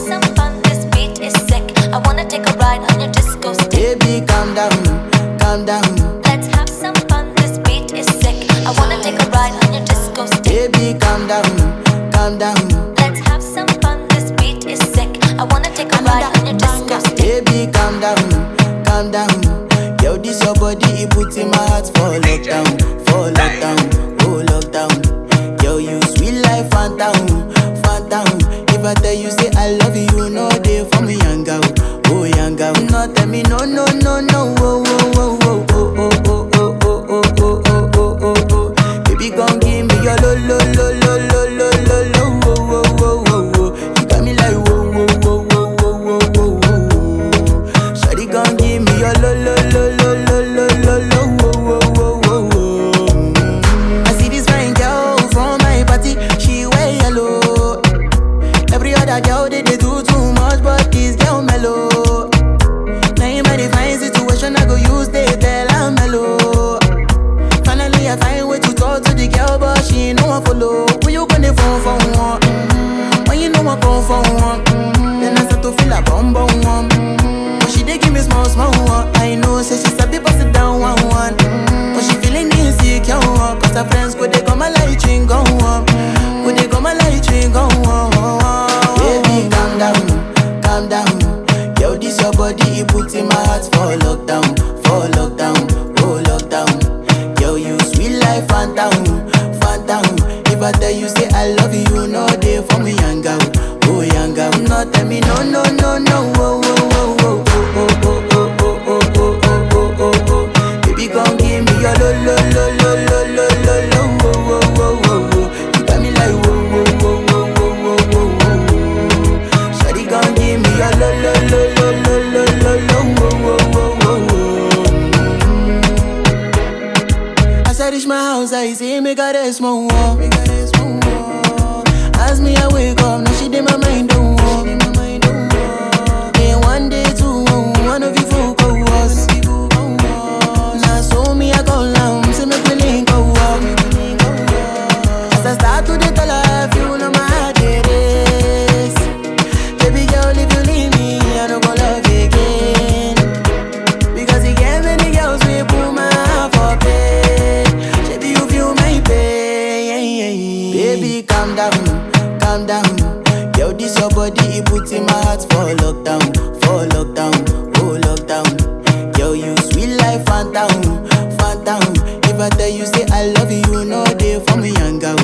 some fun, this beat is sick. I wanna take a ride on your disco stick. Baby, calm down, calm down. Let's have some fun, this beat is sick. I wanna take a ride on your disco stick. Baby, calm down, calm down. Let's have some fun, this beat is sick. I wanna take a ride on your disco stick. Baby, calm down, calm down. Yo, this your body, it puts in my heart for lockdown, oh lockdown. Yo, you sweet life, phantom, phantom. If I tell you say I love you, you know they for me, young girl, oh young girl. No, tell me no, no, no, no, oh, oh, oh, oh, oh, oh, oh, oh, oh, oh, oh, oh, oh, oh. Baby, come give me your lo, lo, lo, lo, lo, lo, lo, lo, oh, oh, oh, oh, oh. You got me like whoa, whoa, whoa, whoa, whoa, whoa, whoa, whoa. Shawty, come give me your lo, lo, lo, lo, lo, lo, lo, lo, oh, oh, oh, oh. I see this fine girl from my party, she wear yellow. Every other girl they do too much, but this girl mellow. Now in my divine situation, I go use they tell I'm mellow. Finally I find way to talk to the girl, but she ain't no one follow. When you gonna phone for one? When you know I come for one? Then I start to feel a bum bum one. But she dey give me small small one. I know say she sabi pass it down one one. But she feeling insecure one. Cause her friends go they come my light ring go on. Go they come my light ring go on. Baby, calm down, calm down. Yo, this your body, it puts in my heart for lockdown, oh lockdown. Yo, you sweet life, phantom, phantom. If I tell you say I love you, you know they for me, young girl, oh young girl. No, tell me no, no, no, no, oh, oh, oh, oh, oh, oh, oh, oh, oh, oh, oh, oh, oh. Baby, come give me your lo, lo, lo, lo, lo, lo, lo, lo, oh, oh, oh, oh, oh. You got me like whoa, whoa, whoa, whoa, whoa, whoa, whoa, whoa. Shawty, come give me your lo, lo, lo, lo, lo, lo, lo, lo, oh, oh, oh, oh, oh. As I reach my house, I see me got a small wall. As me I wake up, now she did my mind don't walk. Then one day two, one of you folk go was. Now so me I go down, see me feeling go up. As I start to the life, you know my heart it is. Baby girl, if you leave me, I don't go love again. Because you get many girls we put my heart for pain. Baby, you feel my pain. Baby, calm down, calm down. Yo, this your body, it puts in my heart for lockdown, oh lockdown. Yo, you sweet life, phantom, phantom. If I tell you say I love you, you know they for me, young girl,